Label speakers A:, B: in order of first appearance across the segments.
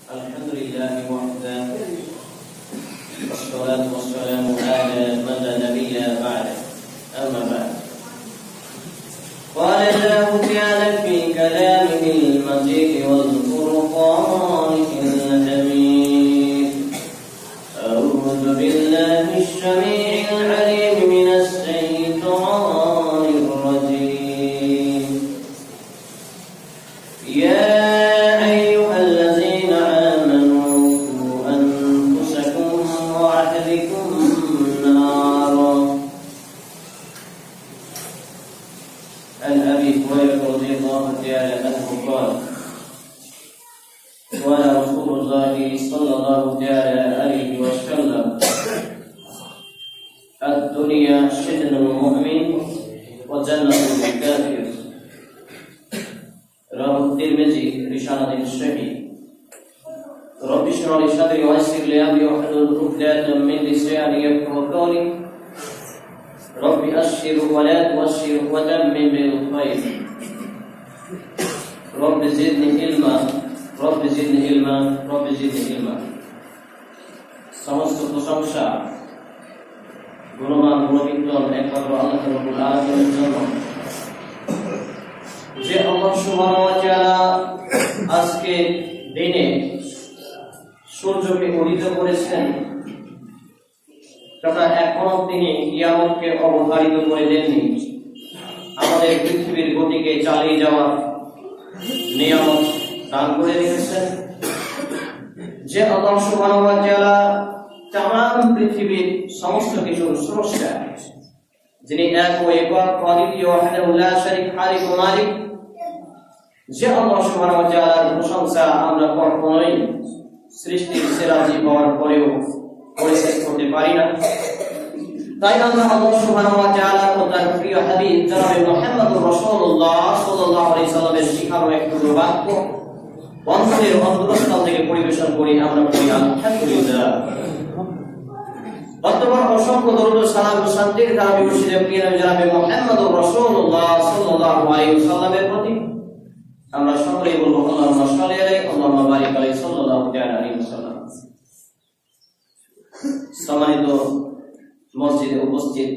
A: الحمد لله وحده والصلاة والسلام على من لا نبي بعده أما بعد قال الله تعالى في كلامه المجيد والفرقان الحميد أعوذ بالله السميع العليم من الشيطان الرجيم يا قال رسول الله صلى الله عليه وسلم الدنيا سجن المؤمن وجنة الكافر رواه الترمذي بسند صحيح رب اشرح لي صدري ويسر لي امري واحلل عقدة من لساني يفقهوا قولي رب أشر ولا تؤشر وتمم بالخير رب زدني علما رب زدني علما رب زدني علما সমস্ত প্রশংসা গুণমান গুণবিন্দন একমাত্র আল্লাহ রাব্বুল আলামিনের জন্য যে আল্লাহ সুবহানাহু ওয়া তাআলা আজকে দিনে সূর্যকে উদিত করেছেন তথা এখনো তিনি কিয়ামতকে অবধারিত করে দেননি আমাদের পৃথিবীর গতিকে চালিয়ে যাওয়ার নিয়ামত দান করে রেখেছেন যে আল্লাহ সুবহানাহু ওয়া তাআলা तमाम পৃথিবীর সমস্ত কিছুর স্রষ্টা যিনি এক ও একক অদ্বিতীয় ওয়াহদাহু লা শারীকা খালিক ও মালিক যে আল্লাহ সুবহানাহু ওয়া তাআলার প্রশংসা আমরা কখনোই সৃষ্টির সেরা জীব হওয়ার পরেও পরিশেষ করতে পারি না তাই আমরা আল্লাহ সুবহানাহু ওয়া তাআলা ও তার প্রিয় হাবিব জনাবে মুহাম্মদুর রাসূলুল্লাহ সাল্লাল্লাহু আলাইহি সাল্লামের শিখানো একটু বাক্য অন্তরের অন্তরস্থল থেকে পরিবেশন করি আমরা বলি আলহামদুলিল্লাহ বর্তমান অসংখ্য দরুদ সালাম ও শান্তির ধারা বিবর্ষিত প্রিয় নবী জনাবে মুহাম্মদুর রাসূলুল্লাহ সাল্লাল্লাহু আলাইহি সাল্লামের প্রতি আমরা সকলেই বলবো আল্লাহুম্মা সাল্লি আলাইহি আল্লাহুম্মা বারিক আলাইহি সাল্লাল্লাহু আলাইহি ওয়াসাল্লাম সম্মানিত মসজিদে উপস্থিত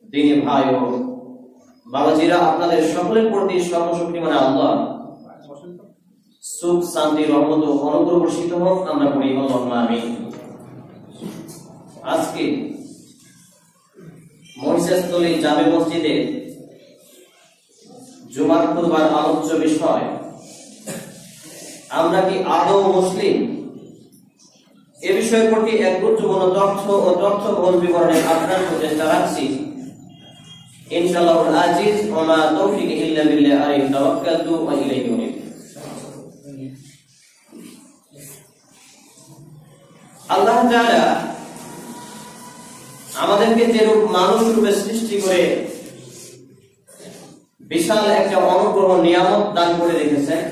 A: দিনী ভাই ও বাবাজিরা আপনাদের সকলের প্রতি সর্বশক্তিমান আল্লাহ সুখ শান্তি রহমত ও অনুগ্রহ বর্ষিত হোক আমরা বলি আল্লাহুম্মা আমিন আজকে মহিষাস্থলী জামে মসজিদে জুমার খুতবার আলোচ্য বিষয় আমরা কি আদৌ মুসলিম এ বিষয়ের প্রতি এক গুরুত্বপূর্ণ তথ্য ও তথ্যবহুল বিবরণের আপনার প্রচেষ্টা রাখছি ইনশাআল্লাহুল আজিজ ওয়া মা তাওফীকি ইল্লা বিল্লাহ আলাইহি তাওয়াক্কালতু ওয়া ইলাইহি উনীব আল্লাহ তাআলা আমাদেরকে যে রূপ মানুষ রূপে সৃষ্টি করে বিশাল একটা অনুগ্রহ নিয়ামত দান করে রেখেছেন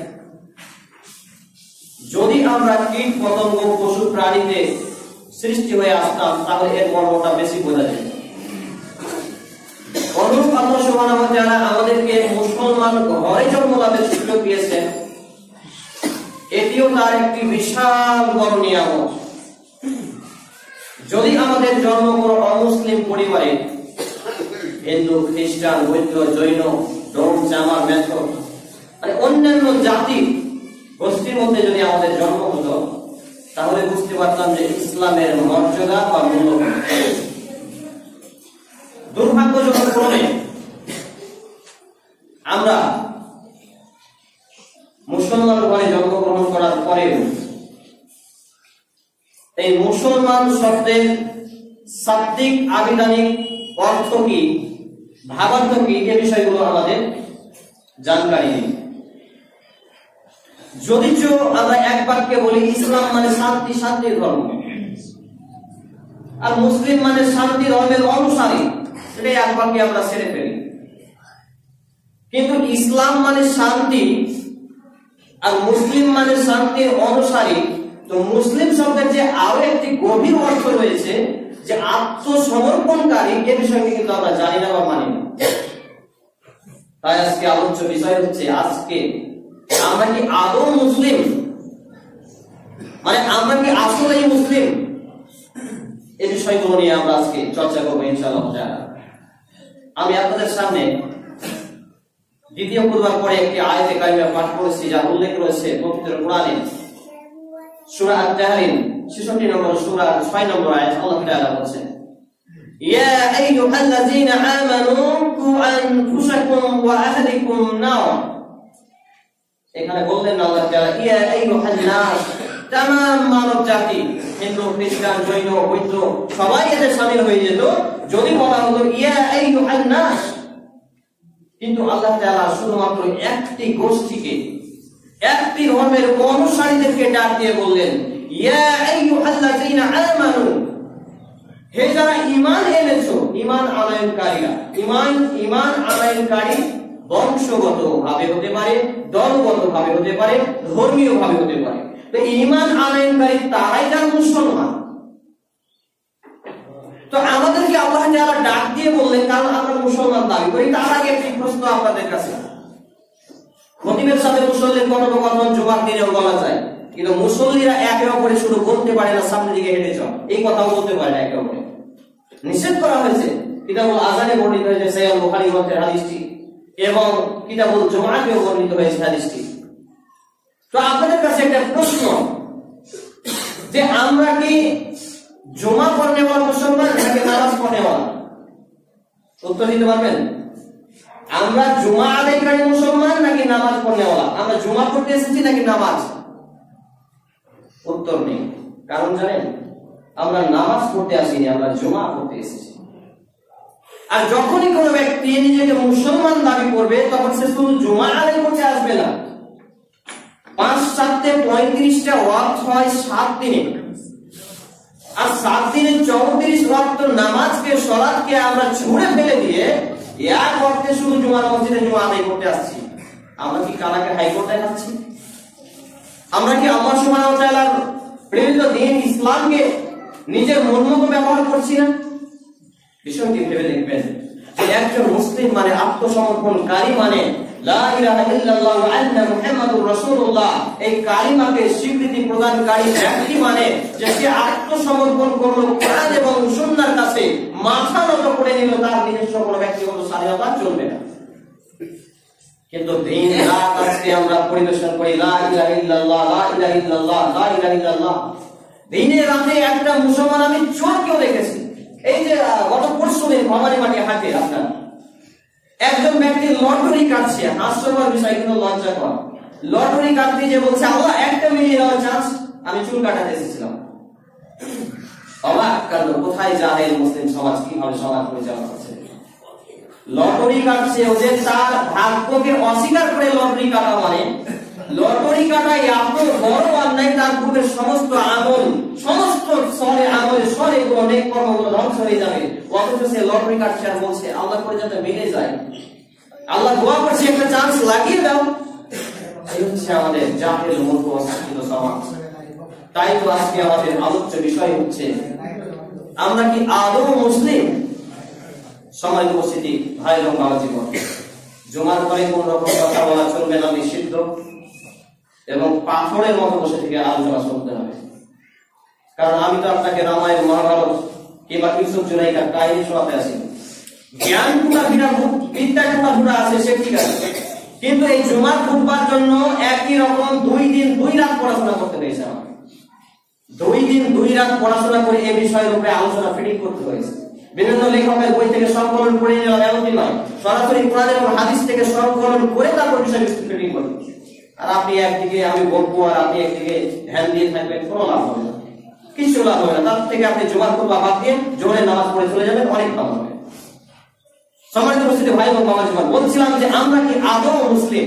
A: যদি আমরা কীট পতঙ্গ পশু প্রাণীতে সৃষ্টি হয়ে আসতাম তাহলে এর মর্মটা বেশি বোঝা যেত অনুরূপ আল্লাহ সুবহানাহু ওয়া তাআলা আমাদেরকে মুসলমান ঘরে জন্ম লাভের সুযোগ দিয়েছেন এটিও তার একটি বিশাল বড় নিয়ামত যদি আমাদের জন্ম কোনো অমুসলিম পরিবারে হিন্দু খ্রিস্টান বৌদ্ধ জৈন ডোম চামা মেথর মানে অন্যান্য জাতি গোষ্ঠীর মধ্যে যদি আমাদের জন্ম হতো তাহলে বুঝতে পারতাম যে ইসলামের মর্যাদা বা মূল্য দুর্ভাগ্যজনক ক্রমে আমরা মুসলমান ঘরে জন্মগ্রহণ করার পরেও এই মুসলমান শব্দের শাব্দিক আবিধানিক অর্থ কি ভাবার্থ কি এই বিষয়গুলো আমাদের জানকারি নেই যদিও আমরা এক বাক্যে বলি ইসলাম মানে শান্তি শান্তির ধর্ম আর মুসলিম মানে শান্তি ধর্মের অনুসারী এটাই এক বাক্যে আমরা ছেড়ে ফেলি কিন্তু ইসলাম মানে শান্তি আর মুসলিম মানে শান্তির অনুসারী তো মুসলিম শব্দের যে আরো একটি গভীর অর্থ রয়েছে যে আত্মসমর্পণকারী এই বিষয়টি কিন্তু আমরা জানি না বা মানি না তাই আজকে আলোচ্য বিষয় হচ্ছে আজকে আমরা কি আদৌ মুসলিম, মানে আমরা কি আসলেই মুসলিম, এই বিষয়গুলো নিয়ে আমরা আজকে চর্চা করবো ইনশাআল্লাহ তাআলা। আমি আপনাদের সামনে দ্বিতীয় খুতবার পরে একটি আয়াতে কারিমা পাঠ করেছি, যার উল্লেখ রয়েছে পবিত্র কোরআনে সূরা আত-তাহরিম 66 নম্বর সূরা 6 নম্বর আয়াত। আল্লাহ তাআলা বলেন, ইয়া আইয়ুহাল্লাযীনা আমানু কু আনফুসাকুম ওয়া আহলিকুম নার। এখানে বললেন আল্লাহ তাআলা ইয়া আইয়ুহান নাস, तमाम মানব জাতি, হিন্দু খ্রিস্টান জৈন বৌদ্ধ সবাই এতে শামিল হয়ে যেত যদি বলা হতো ইয়া আইয়ুহান নাস। কিন্তু আল্লাহ তাআলা শুধুমাত্র একটি গোষ্ঠীকে, একটি ধর্মের অনুসারীদেরকে ডাক দিয়ে বললেন ইয়া আইয়ুহাল্লাযীনা আমানু, হে যারা ঈমান এনেছো, ঈমান আনয়নকারীরা। ঈমান আনয়নকারী বংশগত ভাবে হতে পারে, দলগত ভাবে হতে পারে, ধর্মীয় ভাবে হতে পারে। তো ঈমান আনয়নকারী তারাই যারা মুসলমান। তো আমাদেরকে আল্লাহ তাআলা ডাক দিয়ে বললেন কারণ আমরা মুসলমান দাবি করি। তার আগে একটি প্রশ্ন আপনাদের কাছে, খতিবের সাথে মুসল্লির কথোপকথন জুমার দিনেও বলা যায়, কিন্তু মুসল্লিরা একে অপরে শুধু বলতে পারে না সামনের দিকে হেঁটে চল, এই কথাও বলতে পারে না একে অপরে। নিষেধ করা হয়েছে। কিতাবুল আযানে বর্ণিত হয়েছে সহিহ বুখারী গ্রন্থের হাদিসটি, এবং কিতাবুল জুমআতেও বর্ণিত হয়েছে হাদিসটি। তো আপনাদের কাছে একটা প্রশ্ন, যে আমরা কি জুমা পড়নেওয়ালা মুসলমান নাকি নামাজ পড়নেওয়ালা? উত্তর দিতে পারবেন? আমরা জুমা আদায়কারী মুসলমান নাকি নামাজ পড়নেওয়ালা? আমরা জুমা পড়তে এসেছি নাকি নামাজ? উত্তর নেই। কারণ জানেন, আমরা নামাজ পড়তে আসিনি, আমরা জুমা পড়তে এসেছি। আর যখনই কোনো ব্যক্তি নিজেকে মুসলমান দাবি করবে তখন সে শুধু জুমা আদায় করতে আসবে না, 5-7 35টা ওয়াক্ত হয় 7 দিনে, আর 7 দিনে 34 ওয়াক্ত নামাজকে সালাতকে আমরা ছুঁড়ে ফেলে দিয়ে এক ওয়াক্তে শুধু জুমার মসজিদে জুমা আদায় করতে আসছি। আমরা কি কালাকে হাইকোর্ট দেখাচ্ছি? আমরা কি আল্লাহ সুবহানাহু ওয়া তাআলার প্রেরিত দ্বীন ইসলামকে নিজের মন মতো ব্যবহার করছি না? বিষয়টি ভেবে দেখবেন যে একজন মুসলিম মানে আত্মসমর্পণকারী, মানে লা ইলাহা ইল্লাল্লাহ ওয়া আন্না মুহাম্মাদুর রাসূলুল্লাহ, এই কালিমাকে স্বীকৃতি প্রদানকারী ব্যক্তি মানে যে সে আত্মসমর্পণ করলো কোরআন এবং সুন্নাহর কাছে, মাথা নত করে নিল, তার নিজস্ব কোনো ব্যক্তিগত স্বাধীনতা চলবে না। কিন্তু দিন রাত আজকে আমরা পরিবেশন করি লা ইলাহা ইল্লাল্লাহ, লা ইলাহা ইল্লাল্লাহ, লা ইলাহা ইল্লাল্লাহ। দিনে রাতে একটা মুসলমান আমি চোরকেও দেখেছি। এই যে গত পরশুদিন ভবানীমাটি হাটে আপনার একজন ব্যক্তি লটারি কাটছে, হাস্যকর বিষয় কিন্তু লজ্জাকর। লটারি কাটতে যে বলছে আল্লাহ একটা মিলিয়ে দেওয়ার চান্স, আমি চুল কাটাতে এসেছিলাম। অবাক কাণ্ড, কোথায় জাহেল মুসলিম সমাজ, কিভাবে সমাজ পরিচালনা করছে। লটারি কাটছে, ওদের তার ভাগ্যকে অস্বীকার করে লটারি কাটা, মানে লটারি কাটা এত বড় অন্যায়, তার পূর্বের সমস্ত আমল, সমস্ত সরে আমলের সরে অনেক কর্মগুলো ধ্বংস হয়ে যাবে। অথচ সে লটারি কাটছে আর বলছে আল্লাহ করে যাতে মিলে যায়, আল্লাহ দোয়া করছে একটা চান্স লাগিয়ে দাও। এই হচ্ছে আমাদের জাহেল মূর্খ অশিক্ষিত সমাজ। তাই তো আজকে আমাদের আলোচ্য বিষয় হচ্ছে আমরা কি আদৌ মুসলিম? সময় উপস্থিতি ভাই এবং বাবা জীবন, জুমার পরে কোন রকম কথা বলা চলবে না, নিষিদ্ধ, এবং পাথরের মতো বসে থেকে আলোচনা শুনতে হবে। কারণ আমি তো আপনাকে রামায়ণ, মহাভারত কিংবা ইউসুফ জুলাইখার কাহিনী শোনাতে আসি। জ্ঞান বিদ্যা টুকা আছে, সে ঠিক আছে, কিন্তু এই জুমার খুতবার জন্য একই রকম 2 দিন 2 রাত পড়াশোনা করতে হয়েছে। আমার 2 দিন 2 রাত পড়াশোনা করে এই বিষয়ের উপরে আলোচনা ফিটিং করতে হয়েছে। বিভিন্ন লেখকের বই থেকে সংকলন করে নেওয়া এমনটি নয়, সরাসরি কোরআন এবং হাদিস থেকে সংকলন করে তারপর বিষয়বস্তু ফিটিং করতে। আর আপনি একদিকে আমি বলবো আর আপনি একদিকে ধ্যান দিয়ে থাকবেন, কোনো লাভ হবে না, কিছু লাভ হবে না। তার থেকে আপনি জুমার খুতবা বাদ দিয়ে জোহরের নামাজ পড়ে চলে যাবেন, অনেক ভালো হবে। সম্মানিত উপস্থিতি ভাই এবং বাবা জীবন, বলছিলাম যে আমরা কি আদৌ মুসলিম?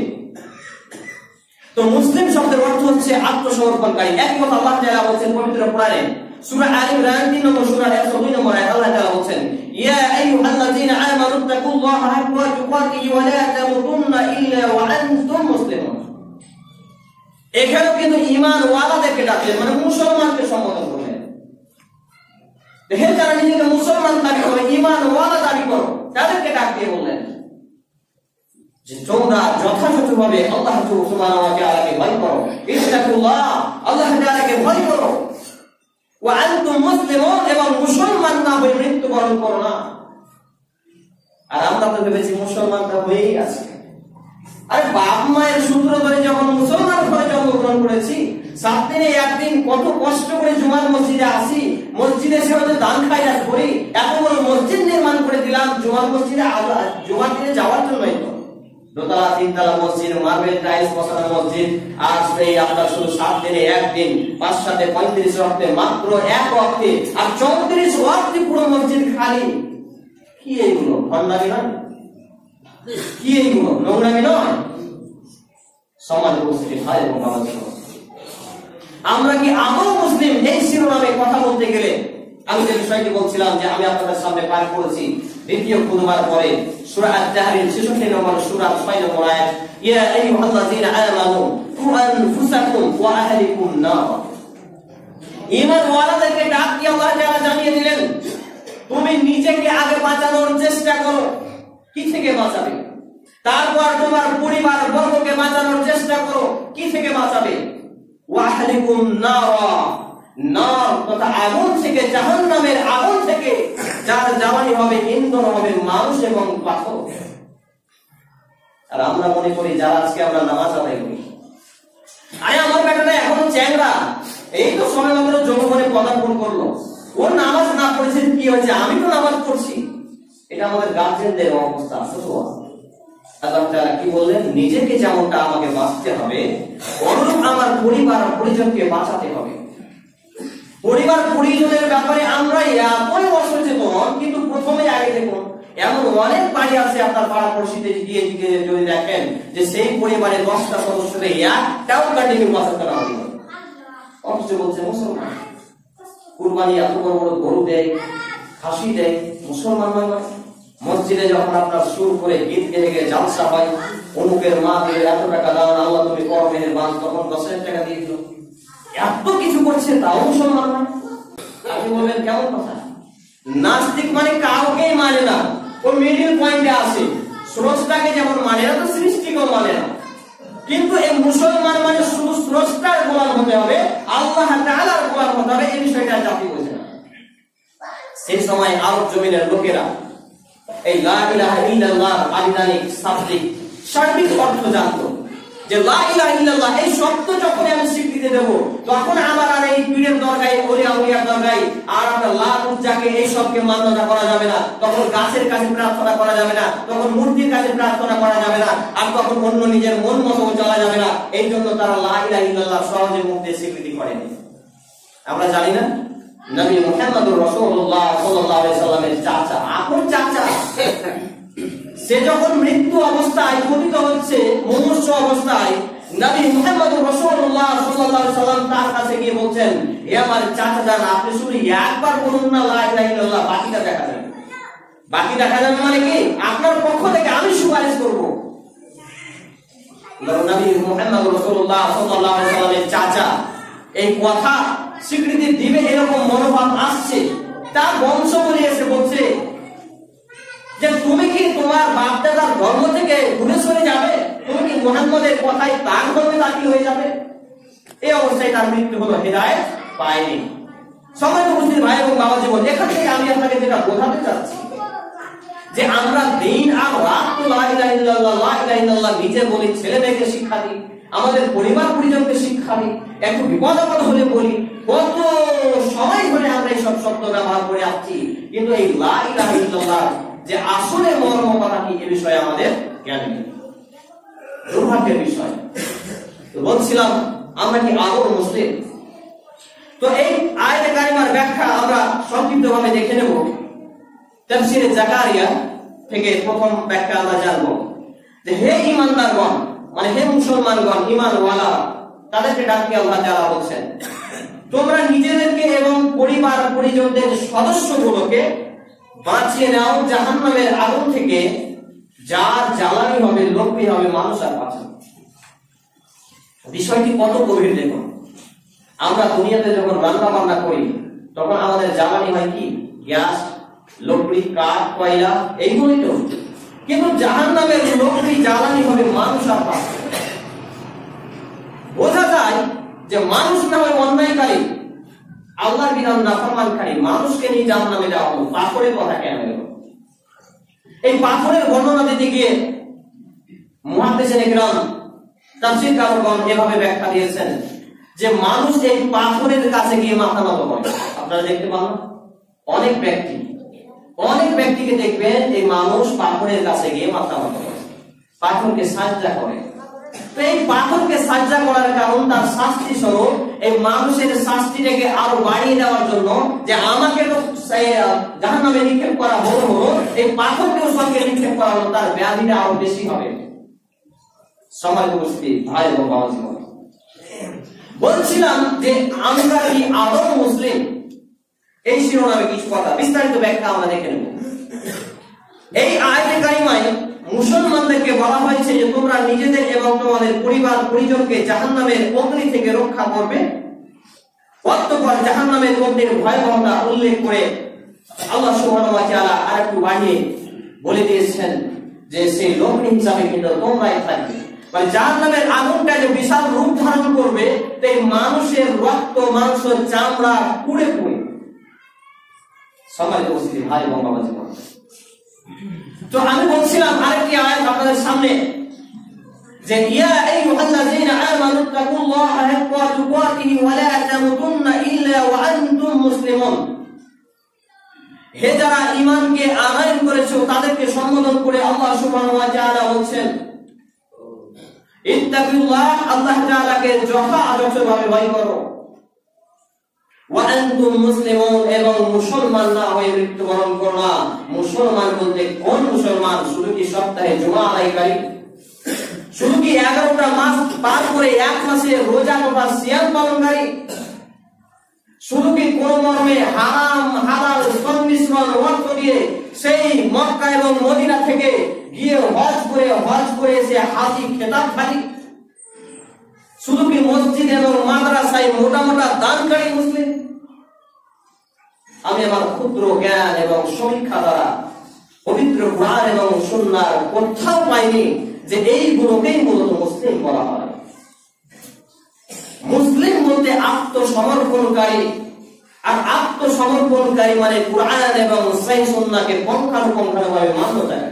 A: তো মুসলিম শব্দের অর্থ হচ্ছে আত্মসমর্পণকারী। এক কথা আল্লাহ তাআলা বলেন পবিত্র কোরআনে সূরা আল ইমরান 3 নম্বর সূরা 102 নম্বর আয়াত, আল্লাহ তাআলা বলেন ইয়া আইয়ুহাল্লাযীনা আমানু তাকুল্লাহা হাক্কা তুকাতিহি ওয়া লা তামুতুন্না ইল্লা ওয়া আনতুম মুসলিমুন। এখানেও কিন্তু ঈমান ওয়ালাদেরকে ডাকলেন, মানে মুসলমানকে সম্বোধন করলেন। দেখেন যারা নিজেকে মুসলমান দাবি করে, ঈমান ওয়ালা দাবি করে, তাদেরকে ডাক দিয়ে বললেন যে তোমরা যথাযথভাবে আল্লাহ সুবহানাহু ওয়া তাআলাকে ভয় করো, ইত্তাকুল্লাহ, আল্লাহ তাআলাকে ভয় করো, ওয়া আনতুম মুসলিমুন, এবং মুসলমান না হয়ে মৃত্যুবরণ করো না। আর আমরা তো ভেবেছি মুসলমানরা হয়েই আছে। আরে বাপ মায়ের সূত্র ধরে যখন মুসলমান ঘরে জন্মগ্রহণ করেছি, 7 দিনে একদিন কত কষ্ট করে জুমার মসজিদে আসি, মসজিদে এসে হয়তো দান খায়রাত করি, এত বড় মসজিদ নির্মাণ করে দিলাম জুমার মসজিদে, জুমার দিনে যাওয়ার জন্যই তো। দোতলা 3 তলা মসজিদ, মার্বেল টাইলস বসানো মসজিদ, আর সেই আপনার শুধু 7 দিনে একদিন, 5 7 35 ওয়াক্তে, মাত্র এক ওয়াক্তে, আর 34 ওয়াক্তে পুরো মসজিদ খালি। কি এইগুলো ভণ্ডামি নয়? কি এইগুলো নোংরামি নয়? সমাজ উপস্থিতি হয় এবং আমাদের আমরা কি আদৌ মুসলিম? এই শিরোনামে কথা বলতে গেলে আমি যে বিষয়টি বলছিলাম, যে আমি আপনাদের সামনে পাঠ করেছি দ্বিতীয় খুতবার পরে সূরা আত-তাহরিম 66 নম্বর সূরা 6 নম্বর আয়াত, ইয়া আইয়ুহাল্লাযীনা আমানু কু আনফুসাকুম ওয়া আহলিকুম নার। ঈমান ওয়ালাদেরকে ডাক দিয়ে আল্লাহ তাআলা জানিয়ে দিলেন, তুমি নিজেকে আগে বাঁচানোর চেষ্টা করো। কি থেকে বাঁচাবে? তারপর তোমার পরিবার বর্গকে বাঁচানোর চেষ্টা করো। কি থেকে বাঁচাবে? ওয়া আহলিকুম নার, নার তথা আগুন থেকে, জাহান্নামের আগুন থেকে, যার জ্বালানি হবে, ইন্ধন হবে মানুষ এবং পাথর। আর আমরা মনে করি যারা আজকে আমরা নামাজ আদায় করি, আরে আমার বেটাটা এখনো চ্যাংড়া, এই তো সবেমাত্র যৌবনে পদার্পণ করলো, ওর নামাজ না পড়েছে কি হয়েছে, আমি তো নামাজ পড়ছি। এটা আমাদের গার্জেনদের অবস্থা। আল্লাহ তাআলা কি বললেন? নিজেকে যেমনটা আমাকে বাঁচতে হবে, অনুরূপ আমার পরিবার পরিজনকে বাঁচাতে হবে। পরিবার পরিজনের ব্যাপারে আমরা এতই অসচেতন, কিন্তু প্রথমে আগে দেখুন, এমন অনেক বাড়ি আছে আপনার পাড়া পড়শিতে গিয়ে যদি দেখেন যে সেই পরিবারের 10টা সদস্যদের একটাও কন্টিনিউ বাঁচাতে না হবে, অথচ বলছে মুসলমান। কুরবানি এত বড় বড় গরু দেয়, খাসি দেয়, মুসলমান নয়। মসজিদে যখন আপনার সুর করে গীত গেয়ে গিয়ে জালসা হয়, অমুকের মা দিয়ে এত টাকা দান, আল্লাহ তুমি করো মেহেরবান, তখন 10,000 টাকা দিয়ে দিল। এত কিছু করছে, তাও মুসলমান নয়। আপনি বলবেন কেমন কথা? নাস্তিক মানে কাউকেই মানে না, ও মিডিল পয়েন্টে আসে। স্রষ্টাকে যেমন মানে না, তো সৃষ্টিকেও মানে না। কিন্তু এই মুসলমান মানে শুধু স্রষ্টার গোলাম হতে হবে, আল্লাহ তাআলার গোলাম হতে হবে, এই বিষয়টা জাতি বোঝে না। সেই সময় আরব জমিনের লোকেরা এই লা ইলাহা ইল্লাল্লাহ আবিধানিক শাব্দিক সার্বিক অর্থ জানতো, যে লা ইলাহা ইল্লাল্লাহ এই শব্দ যখন আমি স্বীকৃতি দেব, তখন আমার আর এই পীরের দরগায়, ওলিয়া উলিয়ার দরগায় আর আমরা লাত উজ্জাকে এই সবকে মান্যতা করা যাবে না, তখন গাছের কাছে প্রার্থনা করা যাবে না, তখন মূর্তির কাছে প্রার্থনা করা যাবে না, আর তখন অন্য নিজের মন মতো চলা যাবে না। এই জন্য তারা লা ইলাহা ইল্লাল্লাহ সহজে মুখে স্বীকৃতি করেনি। আমরা জানি না নবী মুহাম্মদুর রাসূলুল্লাহ সাল্লাল্লাহু আলাইহি সাল্লামের চাচা, আপন চাচা, সে যখন মৃত্যু অবস্থায় পতিত হচ্ছে, মুমূর্ষু অবস্থায়, নবী মুহাম্মদুর রাসূলুল্লাহ সাল্লাল্লাহু আলাইহি সাল্লাম তার কাছে গিয়ে বলছেন, হে আমার চাচা যান, আপনি শুধু একবার বলুন না লা ইলাহা ইল্লাল্লাহ, বাকিটা দেখা যাবে। বাকি দেখা যাবে মানে কি? আপনার পক্ষ থেকে আমি সুপারিশ করব। নবী মুহাম্মদুর রাসূলুল্লাহ সাল্লাল্লাহু আলাইহি সাল্লামের চাচা এই কথা স্বীকৃতি দিবে এরকম মনোভাব আসছে, তার বংশ বলে এসে বলছে যে তুমি কি তোমার বাপ দাদার ধর্ম থেকে দূরে সরে যাবে? তুমি কি মুহাম্মদের কথায় তার ধর্মে দাখিল হয়ে যাবে? এই অবস্থায় তার মৃত্যু হলো, হিদায়াত পায়নি। সম্মানিত উপস্থিত ভাই এবং বাবা জীবন, এখান থেকে আমি আপনাকে যেটা বোঝাতে চাচ্ছি, যে আমরা দিন আর রাত তো লা ইলাহা ইল্লাল্লাহ, লা ইলাহা ইল্লাল্লাহ নিজে বলি, ছেলে মেয়েকে শিক্ষা দিই, আমাদের পরিবার পরিজনকে শিক্ষা দিই, একটু বিপদ আপদ হলে বলি, কত সময় ধরে আমরা এই সব শব্দ ব্যবহার করে আসছি, কিন্তু এই লা ইলাহা ইল্লাল্লাহ যে আসলে মর্ম কথা কি, এ বিষয়ে আমাদের জ্ঞান নেই। দুর্ভাগ্যের বিষয়। তো বলছিলাম আমরা কি আদৌ মুসলিম? তো এই আয়াতে কারিমার ব্যাখ্যা আমরা সংক্ষিপ্তভাবে দেখে নেব। তাফসীরে জাকারিয়া থেকে প্রথম ব্যাখ্যা আমরা জানবো, যে হে ঈমানদারগণ, মানে হে মুসলমানগণ, ঈমানওয়ালা, তাদেরকে ডাকে আল্লাহ তাআলা বলছেন, তোমরা নিজেদেরকে এবং পরিবার পরিজনদের সদস্যগুলোকে বাঁচিয়ে নাও জাহান্নামের আগুন থেকে, যার জ্বালানি হবে, লক্ষ্মী হবে মানুষ আর পাথর। বিষয়টি কত গভীর দেখুন। আমরা দুনিয়াতে যখন রান্না বান্না করি, তখন আমাদের জ্বালানি হয় কি? গ্যাস, লকড়ি, কাঠ, কয়লা, এইগুলোই তো। কিন্তু জাহান্নামের লক্ষ্মী জ্বালানি হবে মানুষ আর পাথর। বোঝা যায় যে মানুষ না হয় অন্যায়কারী, আল্লাহর বিধান নাফরমানকারী, মানুষকে নিয়ে জাহান্নামে যাওয়া হলো। পাথরের কথা কেন এলো? এই পাথরের বর্ণনা দিতে গিয়ে মুহাদ্দিসিন ইকরাম, তাফসীরকারগণ এভাবে ব্যাখ্যা দিয়েছেন যে মানুষ এই পাথরের কাছে গিয়ে মাথা নত করে। আপনারা দেখতে পান অনেক ব্যক্তিকে দেখবেন এই মানুষ পাথরের কাছে গিয়ে মাথা নত করে, পাথরকে সাজদা করে। তো এই পাথরকে সাজদা করার কারণ তার শাস্তি স্বরূপ এই মানুষের শাস্তিটাকে আরো বাড়িয়ে দেওয়ার জন্য, যে আমাকে তো জাহান্নামে নিক্ষেপ করা হলো, এই পাথরকেও সঙ্গে নিক্ষেপ করা হলো, তার ব্যাধিটা আরো বেশি হবে। সমাজ উপস্থিতি ভাই ও বাবা জীবন, বলছিলাম যে আমরা কি আদৌ মুসলিম, এই শিরোনামে কিছু কথা, বিস্তারিত ব্যাখ্যা আমরা দেখে নেব। এই আয়াতে কারিমায় মুসলমানদেরকে বলা হয়েছে যে তোমরা নিজেদের এবং তোমাদের পরিবার পরিজনকে জাহান্নামের অগ্নি থেকে রক্ষা করবে। অতঃপর জাহান্নামের অগ্নির ভয়াবহতা উল্লেখ করে আল্লাহ সুবহানাহু ওয়া তাআলা আরেকটু বাড়িয়ে বলে দিয়েছেন যে সেই লগ্নি হিসাবে কিন্তু তোমরাই থাকবে। মানে জাহান্নামের আগুনটা যে বিশাল রূপ ধারণ করবে, তাই মানুষের রক্ত মাংস চামড়া পুড়ে পুড়ে। সম্মানিত উপস্থিতি ভাই এবং বাবা জীবন, তো আমি বলছিলাম আরেকটি আয়াত আপনাদের সামনে যে ইয়া আইয়ুহাল্লাযীনা আমানু তাকুল্লাহা হাক্কা তুকাতিহি ওয়া লা তামুতুন্না ইল্লা ওয়া আনতুম মুসলিমুন। হে যারা ঈমানকে আনয়ন করেছো তাদেরকে সম্বোধন করে আল্লাহ সুবহানাহু ওয়া তাআলা বলছেন ইত্তাকুল্লাহ, আল্লাহ তাআলাকে যথাযথভাবে ভয় করো, ওয়া আনতুম মুসলিমুন, এবং মুসলমান না হয়ে মৃত্যুবরণ করো না। মুসলমান বলতে কোন মুসলমান? শুধু কি সপ্তাহে জুমা আদায়কারী? শুধু কি 11টা মাস পার করে এক মাসে রোজা তথা সিয়াম পালনকারী? শুধু কি কোন মর্মে হারাম হালাল সংমিশ্রণ অর্থ দিয়ে সেই মক্কা এবং মদিনা থেকে গিয়ে হজ করে এসে হাজি খেতাবধারী? শুধু কি মসজিদ এবং মাদ্রাসায় মোটা মোটা দানকারী মুসলিম? আমি আমার ক্ষুদ্র জ্ঞান এবং সমীক্ষা দ্বারা পবিত্র কুরআন এবং সুন্নাহর কোথাও পাইনি যে এইগুলোকেই মূলত মুসলিম বলা হয়। মুসলিম বলতে আত্মসমর্পণকারী, আর আত্মসমর্পণকারী মানে কুরআন এবং সহিহ সুন্নাহকে পুঙ্খানুপুঙ্খভাবে মান্যতাকারী।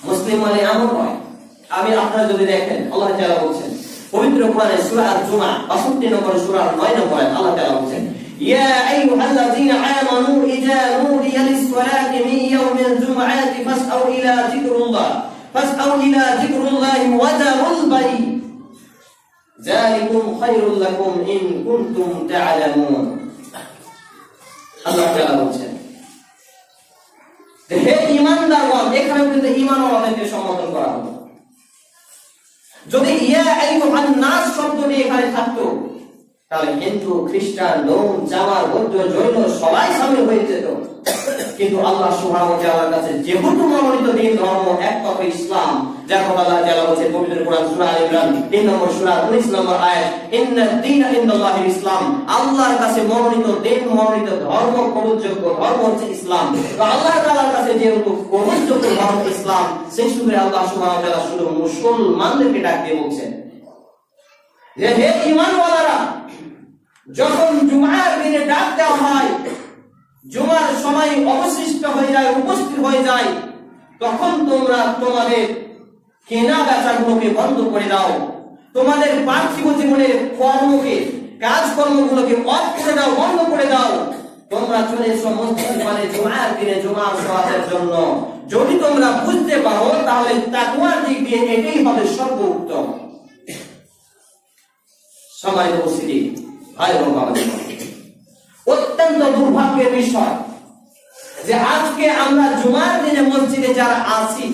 A: মুসলিম মানে এমন হয়, আমি আপনারা যদি দেখেন আল্লাহ তাআলা বলছেন পবিত্র কোরআনে সূরা আল-জুমআহ 62 নম্বর সূরা 9 নম্বর আয়াত, আল্লাহ তাআলা বলছেন ইয়া আইয়ুহাল্লাযীনা আমানু ইযা নুদিয়া লিস-সালাতি মিন ইয়াউমিল জুমআতি ফাসআউ ইলা যিকরিল্লাহি ওয়া যারুল বাই' যালিকুম খায়রুল লাকুম ইন কুনতুম তা'লামুন। আল্লাহ তাআলা বলছেন হে ঈমানদারগণ, এখানে কিন্তু ঈমানওয়ালাদেরকে সম্বোধন করা হলো। যদি ইয়া আইয়ুহান নাস শব্দটি এখানে থাকতো তাহলে হিন্দু খ্রিস্টান রোম জামার বৌদ্ধ জৈন সবাই শামিল হয়ে যেত, কিন্তু আল্লাহ সুবহানাহু ওয়া তাআলার কাছে যেহেতু মনোনীত দিন ধর্ম একমাত্র ইসলাম, যার কথা আল্লাহ তাআলা বলেছেন পবিত্র কোরআন সূরা আল ইমরান 3 নম্বর সূরা 19 নম্বর আয়াত, ইন্নাদ দীনা ইনদাল্লাহিল ইসলাম, আল্লাহর কাছে মনোনীত দিন মনোনীত ধর্ম কবুলযোগ্য ধর্ম হচ্ছে ইসলাম। তো আল্লাহ তাআলার কাছে যেহেতু কবুলযোগ্য ধর্ম ইসলাম, সেই সূত্রে আল্লাহ সুবহানাহু ওয়া তাআলা শুধু মুসলমানদেরকে ডাক দিয়ে বলছেন যে হে ঈমানওয়ালারা, যখন জুমার দিনে ডাক দেওয়া হয়, জুমার সময় অবশিষ্ট হয়ে যায়, উপস্থিত হয়ে যায়, তখন তোমরা তোমাদের কেনা বেচাগুলোকে বন্ধ করে দাও, তোমাদের পার্থিব জীবনের কর্মকে কাজকর্মগুলোকে অফ করে দাও, বন্ধ করে দাও। তোমরা চলে এসো মসজিদ মানে জুমার দিনে জুমার সালাতের জন্য। যদি তোমরা বুঝতে পারো তাহলে তাকওয়ার দিক দিয়ে এটাই হবে সর্বোত্তম। সম্মানিত উপস্থিতি ভাই ও বাবা, অত্যন্ত দুর্ভাগ্যের বিষয় যে আজকে আমরা জুমার দিনে মসজিদে যারা আছি,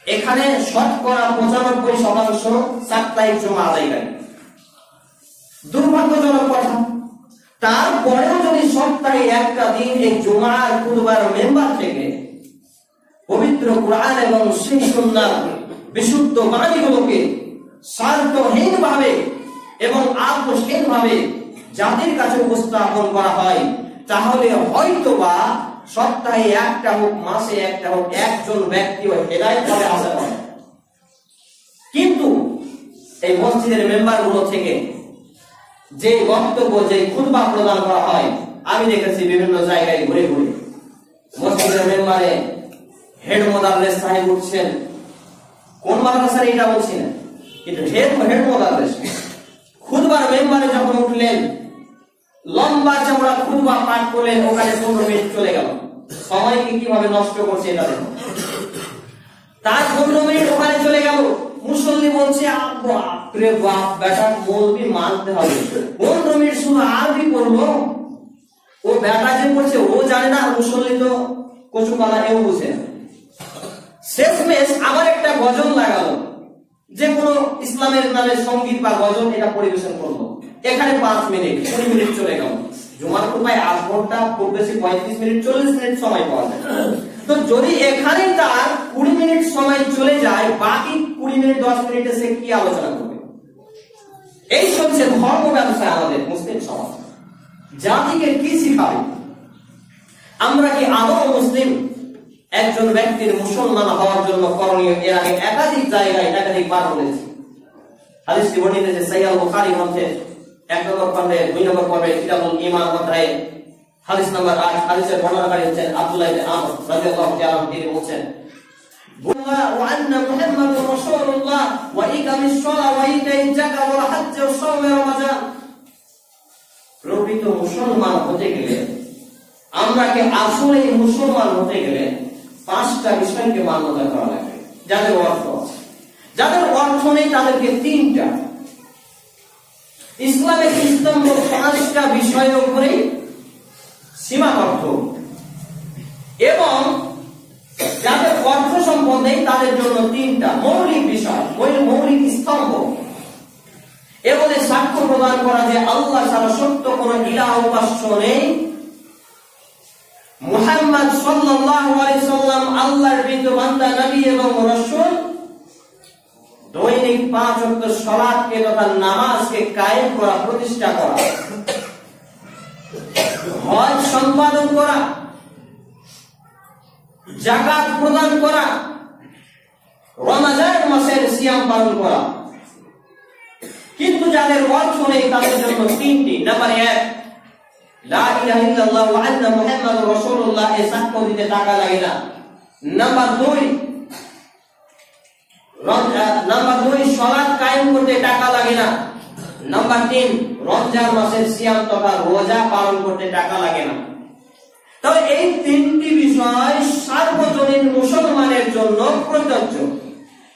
A: এখানে শতকরা 95% সাপ্তাহিক জুমা আদায়কারী। দুর্ভাগ্যজনক কথা, তারপরেও যদি সপ্তাহে একটা দিন এই জুমার খুতবার মেম্বার থেকে পবিত্র কুরআন এবং সেই সুন্নাহ বিশুদ্ধ বাণীগুলোকে স্বার্থহীন ভাবে এবং আত্মহীন ভাবে জাতির কাছে উপস্থাপন করা হয়, তাহলে হয়তোবা সপ্তাহে একটা হোক, মাসে একটা হোক, একজন ব্যক্তিও হেদায়েত পাবে আশা করে। কিন্তু এই মসজিদের মেম্বারগুলো থেকে যে বক্তব্য, যে খুতবা প্রদান করা হয়, আমি দেখেছি বিভিন্ন জায়গায় ঘুরে ঘুরে মসজিদের মেম্বারে হেড মোদাররেস সাহেব উঠছেন, কোন মাদ্রাসার এটা বলছি না, কিন্তু হেড মোদাররেস খুতবার মেম্বারে যখন উঠলেন, লম্বা চওড়া খুতবা পাঠ করলেন, ওখানে 15 মিনিট চলে গেল। সময়কে কিভাবে নষ্ট করছে এটা দেখো। তার 15 মিনিট ওখানে চলে গেল, মুসল্লি বলছে বাপরে বাপ, বেটা মৌলবি মানতে হবে, 15 মিনিট শুধু আরবি পড়লো। ও বেটা যে পড়ছে ও জানে না, মুসল্লি তো কচুপালা এও বুঝে। শেষমেশ আবার একটা গজল লাগালো, যে কোনো ইসলামের নামে সঙ্গীত বা গজল এটা পরিবেশন করলো। এখানে 5 মিনিট 20 মিনিট চলে গেল। জুমার খুতবায় 8 ঘন্টা, খুব বেশি 35 মিনিট 40 মিনিট সময় পাওয়া যায়। তো যদি এখানে তার 20 মিনিট সময় চলে যায়, বাকি 20 মিনিট 10 মিনিটে সে কি আলোচনা করবে? এই চলছে ধর্ম ব্যবসা আমাদের মুসলিম সমাজ। জাতিকে কি শিখাবে? আমরা কি আদৌ মুসলিম? একজন ব্যক্তির মুসলমান হওয়ার জন্য করণীয় এর আগে একাধিক জায়গায় একাধিকবার বলেছি। হাদিসটি বর্ণিত যে সহিহ বুখারী গ্রন্থে 1 নম্বর খণ্ডে 2 নম্বর পর্বে কিতাবুল ঈমান অধ্যায়ে হাদিস নম্বর 8, হাদিসের বর্ণনাকারী হচ্ছেন আব্দুল্লাহ ইবনে আমর রাদিয়াল্লাহু তাআলা তিনি বলেন, ওয়া আন্না মুহাম্মাদুর রাসূলুল্লাহ ওয়া ইকামিস সালাহ ওয়া ইতাইজ যাকাত ওয়া হজ্জ ওয়া সাওম রমাদান। প্রকৃত মুসলমান হতে গেলে, আমরা কি আসলে মুসলমান হতে গেলে 5টা বিষয়কে মান্যতা করা লাগবে। যাদের অর্থ আছে, যাদের অর্থ নেই তাদেরকে 3টা। ইসলামের স্তম্ভ 5টা বিষয়ের উপরে সীমাবদ্ধ, এবং যাদের অর্থ সম্পদ নেই তাদের জন্য 3টা মৌলিক বিষয়, মৌলিক স্তম্ভ। এবারে সাক্ষ্য প্রদান করা যে আল্লাহ ছাড়া সত্য কোন ইলাহ উপাস্য নেই, মুহাম্মদ সাল্লাল্লাহু আলাইহি সাল্লাম আল্লাহর প্রিয় বান্দা, নবী এবং রাসূল। দৈনিক 5 ওয়াক্ত সালাতকে তথা নামাজকে কায়েম করা, প্রতিষ্ঠা করা, হজ সম্পাদন করা, যাকাত প্রদান করা, রমজান মাসের সিয়াম পালন করা। কিন্তু যাদের অর্থ নেই তাদের জন্য 3টি। নাম্বার 1, লা ইলাহা ইল্লাল্লাহ ওয়া আন্না মুহাম্মাদুর রাসূলুল্লাহ, এই সাক্ষ্য দিতে টাকা লাগে না। নাম্বার 2 সালাত কায়েম করতে টাকা লাগে না। নাম্বার 3, রমজান মাসের সিয়াম তথা রোজা পালন করতে টাকা লাগে না। তবে এই 3টি বিষয় সার্বজনীন মুসলমানের জন্য প্রযোজ্য।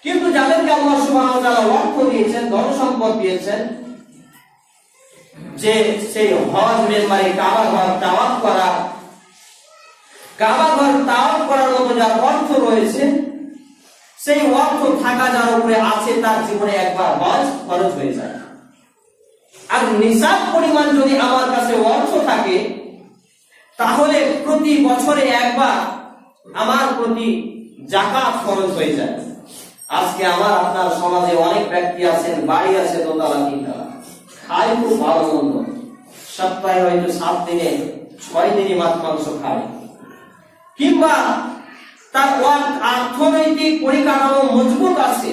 A: কিন্তু যাদেরকে আল্লাহ সুবহানাহু ওয়া তাআলা অর্থ দিয়েছেন, ধন সম্পদ দিয়েছেন, যে সেই হজ মেম্বারে কাবা ঘর তাওয়াফ করার মতো যার অর্থ রয়েছে, সেই অর্থ থাকা যার উপরে আছে, তার জীবনে একবার হজ খরচ হয়ে যায়। আর নিসাব পরিমাণ যদি আমার কাছে অর্থ থাকে, তাহলে প্রতি বছরে একবার আমার প্রতি যাকাত খরচ হয়ে যায়। আজকে আমার আপনার সমাজে অনেক ব্যক্তি আছেন, বাড়ি আছে 2 তলা 3 তলা, খায় খুব ভালো মন্দ, সপ্তাহে হয়তো 7 দিনে 6 দিনই মাছ মাংস খায়, কিংবা তার অর্থনৈতিক পরিকাঠামো মজবুত আছে,